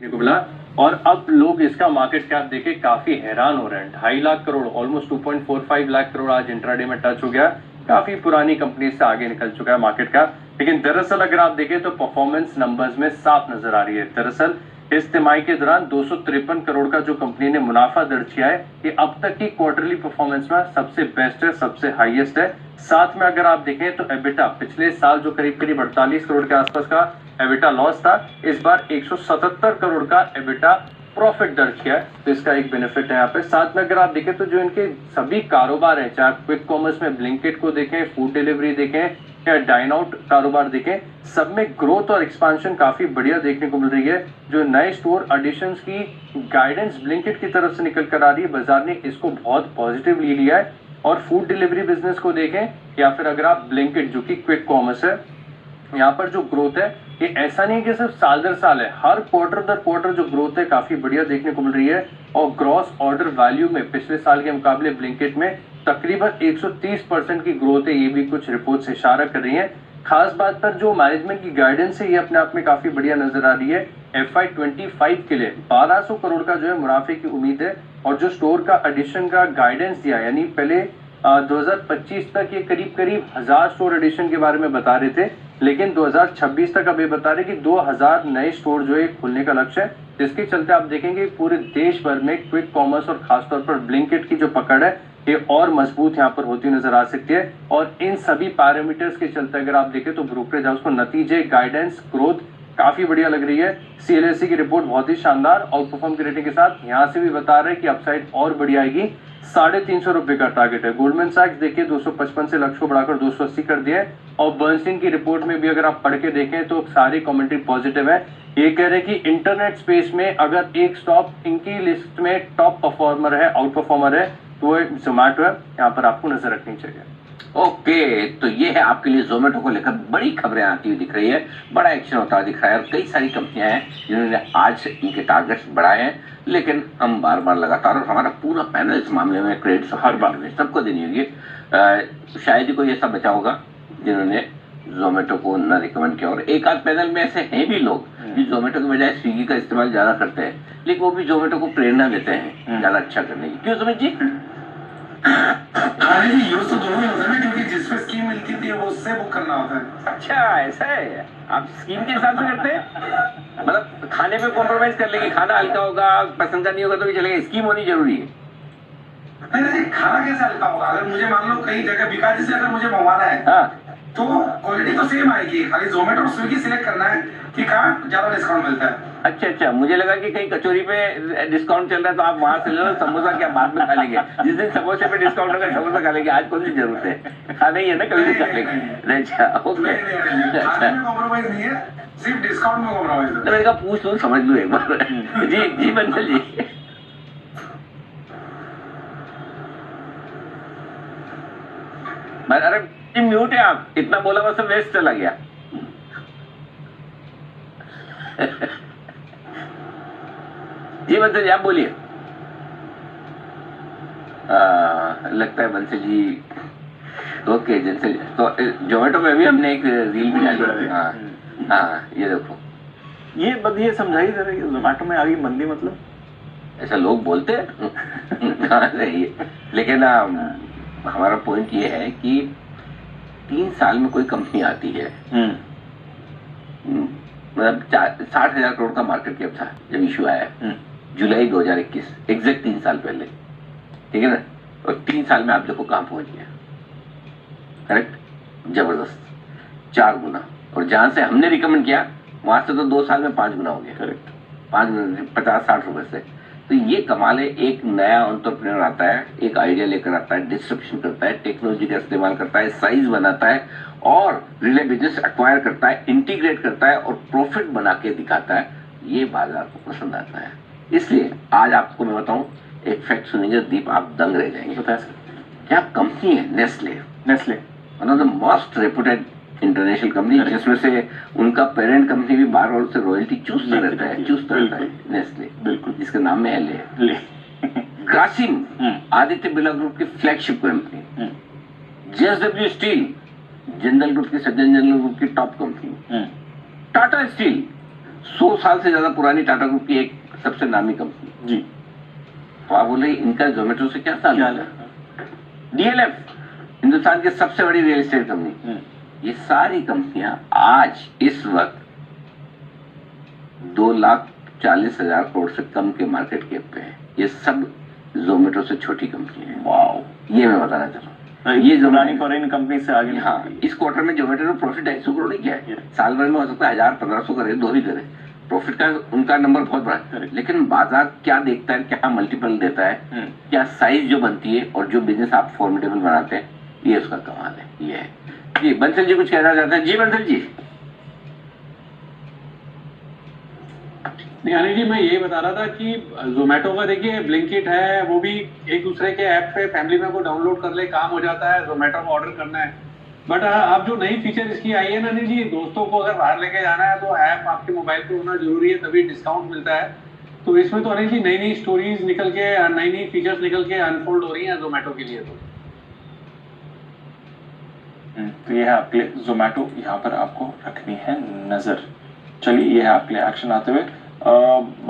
को मिला और अब लोग इसका मार्केट कैप देके काफी हैरान हो रहे हैं। 2.5 लाख करोड़, ऑलमोस्ट 2.45 लाख करोड़ आज इंट्राडे में टच हो गया। काफी पुरानी कंपनी से आगे निकल चुका है मार्केट कैप। लेकिन दरअसल अगर आप देखें तो परफॉर्मेंस नंबर्स में साफ नजर आ रही है। दरअसल इस तिमाही के दौरान 253 करोड़ का जो कंपनी ने मुनाफा दर्ज किया है, ये अब तक की क्वार्टरली परफॉर्मेंस में सबसे बेस्ट है, सबसे हाईएस्ट है। साथ में अगर आप देखें तो एबिटा पिछले साल जो करीब करीब 48 करोड़ के आसपास का एबिटा लॉस था, इस बार 177 करोड़ का एबिटा प्रॉफिट दर्ज किया है। तो इसका एक बेनिफिट है यहाँ पे। साथ में अगर आप देखें तो जो इनके सभी कारोबार हैं, चाहे क्विक कॉमर्स में ब्लिंकिट को देखें, फूड डिलीवरी देखें या डाइन आउट कारोबार देखें, सब में ग्रोथ और एक्सपांशन काफी बढ़िया देखने को मिल रही है। जो नए स्टोर एडिशंस की गाइडेंस ब्लिंकिट की तरफ से निकल कर आ रही है, बाजार ने इसको बहुत पॉजिटिवली लिया है। और फूड डिलीवरी बिजनेस को देखें या फिर अगर आप ब्लिंकिट जो कि क्विक कॉमर्स है, यहाँ पर जो ग्रोथ है ये ऐसा नहीं कि सिर्फ साल दर साल है, हर क्वार्टर दर क्वार्टर जो ग्रोथ है काफी बढ़िया देखने को मिल रही है। और ग्रॉस ऑर्डर वैल्यू में पिछले साल के मुकाबले ब्लिंकिट में तकरीबन 130% की ग्रोथ है। ये भी कुछ रिपोर्ट्स इशारा कर रही है। खास बात पर जो मैनेजमेंट की गाइडेंस है ये अपने आप में काफी बढ़िया नजर आ रही है। FY25 के लिए 1200 करोड़ का जो है मुनाफे की उम्मीद है। और जो स्टोर का एडिशन का गाइडेंस दिया, यानी पहले 2025 तक ये करीब करीब 1000 स्टोर एडिशन के बारे में बता रहे थे, लेकिन 2026 तक अब ये बता रहे कि 2000 नए स्टोर जो है खुलने का लक्ष्य है। जिसके चलते आप देखेंगे पूरे देश भर में क्विक कॉमर्स और खासतौर पर ब्लिंकिट की जो पकड़ है ये और मजबूत यहाँ पर होती नजर आ सकती है। और इन सभी पैरामीटर्स के चलते अगर आप देखें तो ब्रोकरेज हाउस को नतीजे, गाइडेंस, ग्रोथ काफी बढ़िया लग रही है। CLSA की रिपोर्ट बहुत ही शानदार आउट परफॉर्म की रेटिंग के साथ यहाँ से भी बता रहे हैं कि अपसाइड और बढ़िया आएगी। 350 रुपए का टारगेट है। गोल्डमैन सैक्स देखिए 255 से लक्ष्य को बढ़ाकर 280 कर दिया है। और बर्नस्टीन की रिपोर्ट में भी अगर आप पढ़ के देखें तो सारी कमेंट्री पॉजिटिव है। ये कह रहे हैं कि इंटरनेट स्पेस में अगर एक स्टॉक इनकी लिस्ट में टॉप परफॉर्मर है, आउट परफॉर्मर है, तो वो जोमैटो है। यहाँ पर आपको नजर रखनी चाहिए। ओके, तो ये है आपके लिए जोमेटो को लेकर बड़ी खबरें आती हुई दिख रही है, बड़ा एक्शन होता हुआ दिख रहा है। और कई सारी कंपनियां हैं जिन्होंने आज इनके टारगेट्स बढ़ाए हैं। लेकिन हम बार बार लगातार, और हमारा पूरा पैनल इस मामले में क्रेडिट हर बार में सबको देनी होगी। शायद ही कोई ऐसा बचा होगा जिन्होंने जोमेटो को न रिकमेंड किया। और एक आध पैनल में ऐसे हैं भी लोग जो जोमेटो के बजाय स्विगी का इस्तेमाल ज्यादा करते हैं, लेकिन वो भी जोमेटो को प्रेरणा देते हैं ज्यादा अच्छा करने की। क्यों सुमित जी? यूज तो दोनों ही होता है ना, क्योंकि जिसपे स्कीम मिलती थी वो उससे बुक करना होता है। अच्छा, ऐसा है, आप स्कीम के हिसाब से करते हैं? मतलब खाने पे कॉम्प्रोमाइज कर लेंगे, खाना हल्का होगा, पसंद का नहीं होगा तो भी चलेगा, स्कीम होनी जरूरी है। नहीं, खाना कैसे हल्का होगा? अगर मुझे मान लो कहीं जगह बिकाजी से अगर मुझे मंगवाना है, हाँ, तो क्वालिटी तो सेम आएगी, खाली जोमेटो और स्विगी सिलेक्ट करना है कि कहाँ ज्यादा डिस्काउंट मिलता है। अच्छा, मुझे लगा कि कहीं कचौरी पे डिस्काउंट चल रहा है तो आप वहां से ले लो, समोसा क्या बाद में खा लेंगे। जिस दिन समोसे पे डिस्काउंट होगा समोसा खा लेंगे, आज कौन सी जरूरत है, खाना ही है ना, कभी भी खा लेंगे। अच्छा, ओके, कॉम्प्रोमाइज नहीं है, सिर्फ डिस्काउंट में कॉम्प्रोमाइज है। मैंने कहा पूछ लो, समझ लो एक बार। जी बंसल जी। अरे म्यूट है आप, इतना बोला बस वेस्ट चला गया। जी बंसल जी आप बोलिए। लगता है बंसल जी, ओके बंसल, तो जोमेटो में भी हमने एक रील भी डाली। हाँ, ये देखो, ये बंदी समझाई जरा, जोमेटो में आ गई मंदी, मतलब ऐसा लोग बोलते हैं। हाँ सही है, लेकिन हमारा पॉइंट ये है कि 3 साल में कोई कंपनी आती है, मतलब 60,000 करोड़ का मार्केट कैप था जब इशू आया, जुलाई 2021, एग्जैक्ट 3 साल पहले, ठीक है ना। और 3 साल में आप देखो कहां पहुंच गया, करेक्ट, जबरदस्त, 4 गुना। और जहां से हमने रिकमेंड किया वहां से तो 2 साल में 5 गुना हो गया, करेक्ट, 5 गुना, 50-60 रुपए से। तो ये कमाल है, एक नया एंटरप्रेन्योर आता है, एक आइडिया लेकर आता है, डिस्ट्रिब्यूशन करता है, टेक्नोलॉजी का इस्तेमाल करता है, साइज बनाता है और रिले बिजनेस एक्वायर करता है, इंटीग्रेट करता है और प्रॉफिट बना के दिखाता है। ये बाजार को पसंद आता है। इसलिए आज आपको मैं बताऊं, एक फैक्ट सुनेंगे दीप, आप दंग रह जाएंगे। बताया क्या कंपनी है Nestle, one of the most reputed international company, जिसमें से उनका पेरेंट कंपनी भी बार बार से रॉयल्टी चूसता रहता है, नेस्ले, बिल्कुल, जिसके नाम में एल है। ग्रासिम, आदित्य बिरला ग्रुप की flagship company, JSW steel, Jindal group की, सज्जन जिंदल ग्रुप की टॉप कंपनी, टाटा स्टील, 100 साल से ज्यादा पुरानी टाटा ग्रुप की एक सबसे नामी कंपनी जी। तो आप बोले इनका जोमेटो से क्या ताल्लुक है? DLF हिंदुस्तान की सबसे बड़ी रियल एस्टेट कंपनी, ये सारी कंपनियां आज इस वक्त 2,40,000 करोड़ से कम के मार्केट कैप पे है। ये सब जोमेटो से छोटी कंपनी है। वाह, ये मैं बताना चाह रहा हूँ। ये पुरानी फॉरेन कंपनी से आगे। हाँ, इस क्वार्टर में जोमेटो ने प्रॉफिट 250 करोड़ किया है। साल भर में हो सकता है 1,000-1,500 करे, 2 ही करे। प्रॉफिट का उनका नंबर बहुत बड़ा है, लेकिन बाजार क्या देखता है, क्या मल्टीपल देता है, क्या साइज जो बनती है और जो बिजनेस आप फॉर्मेटेबल बनाते हैं, ये उसका कमाल है। ये है जी। बंसल जी कुछ कहना चाहते हैं? जी बंसल जी। नहीं अनिल जी, मैं यही बता रहा था कि जोमेटो का देखिए ब्लिंकिट है, वो भी एक दूसरे के ऐप पे फैमिली में को डाउनलोड कर ले, काम हो जाता है, जोमेटो में ऑर्डर करना है। बट अब जो नई फीचर इसकी आई है ना अनिल जी, दोस्तों को अगर बाहर लेके जाना है तो ऐप आपके मोबाइल पे होना जरूरी है, तभी डिस्काउंट मिलता है। तो इसमें तो अनिल जी नई नई स्टोरीज निकल के, नई नई फीचर्स निकल के अनफोल्ड हो रही है जोमेटो के लिए। तो ये है आपके लिए जोमेटो, यहाँ पर आपको रखनी है नजर। चलिए, ये है आपके लिए एक्शन आते हुए।